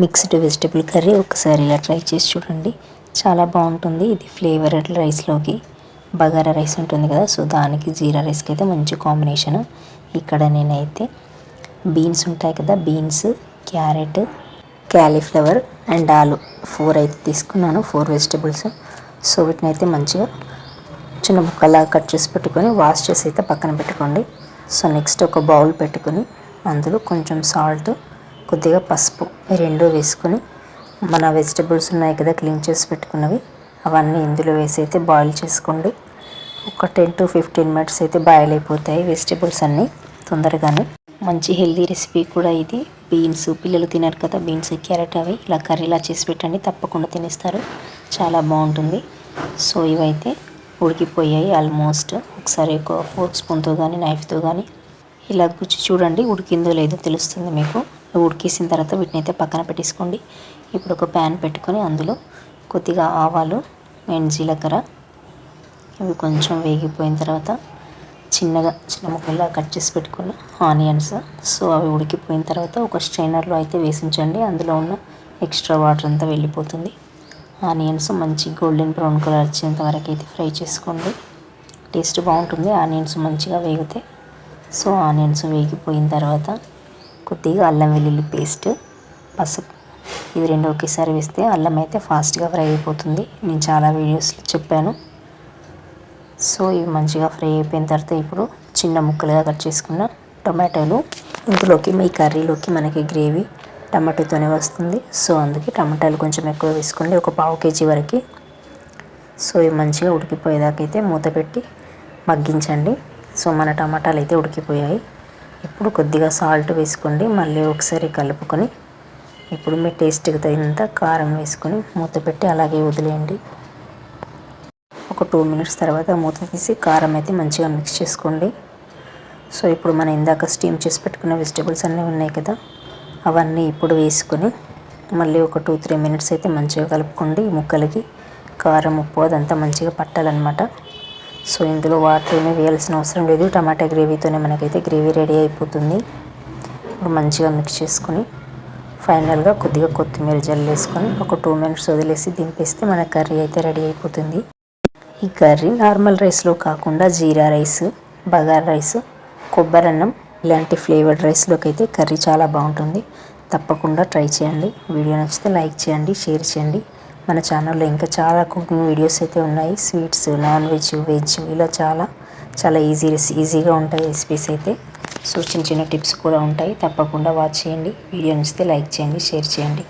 Mixed vegetable curry ఒకసారి ఇలా try చేసి చూడండి, చాలా బాగుంటుంది. ఇది ఫ్లేవర్డ్ రైస్లోకి, బగారా రైస్ ఉంటుంది కదా, సో దానికి జీరా రైస్కి అయితే మంచి కాంబినేషన్. ఇక్కడ నేనైతే బీన్స్ ఉంటాయి కదా, బీన్స్, క్యారెట్, క్యాలీఫ్లవర్ అండ్ ఆలు 4 అయితే తీసుకున్నాను, 4 వెజిటబుల్స్. సో వీటిని అయితే మంచిగా చిన్న ముక్కలా కట్ చేసి పెట్టుకొని వాష్ చేసి అయితే పక్కన పెట్టుకోండి. సో నెక్స్ట్ ఒక బౌల్ పెట్టుకొని అందులో కొంచెం సాల్ట్, కొద్దిగా పసుపు రెండు వేసుకొని మన వెజిటబుల్స్ ఉన్నాయి కదా క్లీన్ చేసి పెట్టుకున్నవి, అవన్నీ ఇందులో వేసి అయితే బాయిల్ చేసుకోండి. ఒక 10 to 15 మినిట్స్ అయితే బాయిల్ అయిపోతాయి వెజిటబుల్స్ అన్నీ తొందరగానే. మంచి హెల్దీ రెసిపీ కూడా ఇది. బీన్స్ పిల్లలు తినరు కదా, బీన్స్, క్యారెట్ అవి ఇలా కర్రీలా చేసి పెట్టండి, తప్పకుండా తినేస్తారు, చాలా బాగుంటుంది. సో ఇవైతే ఉడికిపోయాయి ఆల్మోస్ట్. ఒకసారి ఒక ఫోర్క్ స్పూన్తో కానీ నైఫ్తో కానీ ఇలా గుచ్చి చూడండి, ఉడికిందో లేదో తెలుస్తుంది మీకు. ఉడికేసిన తర్వాత వీటిని అయితే పక్కన పెట్టేసుకోండి. ఇప్పుడు ఒక ప్యాన్ పెట్టుకొని అందులో కొద్దిగా ఆవాలు అండ్ జీలకర్ర, ఇవి కొంచెం వేగిపోయిన తర్వాత చిన్న ముక్కల్లా కట్ చేసి పెట్టుకున్న ఆనియన్స్, సో అవి ఉడికిపోయిన తర్వాత ఒక స్ట్రైనర్లో అయితే వేసించండి, అందులో ఉన్న ఎక్స్ట్రా వాటర్ అంతా వెళ్ళిపోతుంది. ఆనియన్స్ మంచి గోల్డెన్ బ్రౌన్ కలర్ వచ్చేంత వరకు అయితే ఫ్రై చేసుకోండి, టేస్ట్ బాగుంటుంది ఆనియన్స్ మంచిగా వేగితే. సో ఆనియన్స్ వేగిపోయిన తర్వాత కొద్దిగా అల్లం వెల్లుల్లి పేస్ట్, పసుపు, ఇవి రెండు ఒకేసారి వేస్తే అల్లం అయితే ఫాస్ట్గా ఫ్రై అయిపోతుంది, నేను చాలా వీడియోస్లో చెప్పాను. సో ఇవి మంచిగా ఫ్రై అయిపోయిన తర్వాత ఇప్పుడు చిన్న ముక్కలుగా కట్ చేసుకున్న టొమాటోలు, ఇందులోకి మీ కర్రీలోకి మనకి గ్రేవీ టమాటోతోనే వస్తుంది, సో అందుకే టమాటాలు కొంచెం ఎక్కువ వేసుకోండి, ఒక 1/2 kg వరకు. సో ఇవి మంచిగా ఉడికిపోయేదాకా అయితే మూత పెట్టి మగ్గించండి. సో మన టమాటాలు అయితే ఉడికిపోయాయి. ఇప్పుడు కొద్దిగా సాల్ట్ వేసుకోండి, మళ్ళీ ఒకసారి కలుపుకొని ఇప్పుడు మీ టేస్ట్కి తగినంత కారం వేసుకొని మూత పెట్టి అలాగే వదిలేయండి. ఒక 2 మినిట్స్ తర్వాత మూత తీసి కారం అయితే మంచిగా మిక్స్ చేసుకోండి. సో ఇప్పుడు మనం ఇందాక స్టీమ్ చేసి పెట్టుకున్న వెజిటబుల్స్ అన్నీ ఉన్నాయి కదా, అవన్నీ ఇప్పుడు వేసుకొని మళ్ళీ ఒక 2-3 మినిట్స్ అయితే మంచిగా కలుపుకోండి. ఈ ముక్కలకి కారం, ఉప్పు అదంతా మంచిగా పట్టాలన్నమాట. సో ఇందులో వాటర్ ఏమీ వేయాల్సిన అవసరం లేదు, టమాటా గ్రేవీతోనే మనకైతే గ్రేవీ రెడీ అయిపోతుంది. ఇప్పుడు మంచిగా మిక్స్ చేసుకొని ఫైనల్గా కొద్దిగా కొత్తిమీర జల్లేసుకొని ఒక 2 మినిట్స్ వదిలేసి దింపేస్తే మన కర్రీ అయితే రెడీ అయిపోతుంది. ఈ కర్రీ నార్మల్ రైస్లో కాకుండా జీరా రైస్, బగారా రైస్, కొబ్బరన్నం ఇలాంటి ఫ్లేవర్డ్ రైస్లోకి అయితే కర్రీ చాలా బాగుంటుంది, తప్పకుండా ట్రై చేయండి. వీడియో నచ్చితే లైక్ చేయండి, షేర్ చేయండి. మన ఛానల్లో ఇంకా చాలా కుకింగ్ వీడియోస్ అయితే ఉన్నాయి, స్వీట్స్, నాన్ వెజ్, వెజ్, ఇలా చాలా ఈజీగా ఉంటాయి రెసిపీస్ అయితే. సో చిన్న టిప్స్ కూడా ఉంటాయి, తప్పకుండా వాచ్ చేయండి. వీడియో నచ్చితే లైక్ చేయండి, షేర్ చేయండి.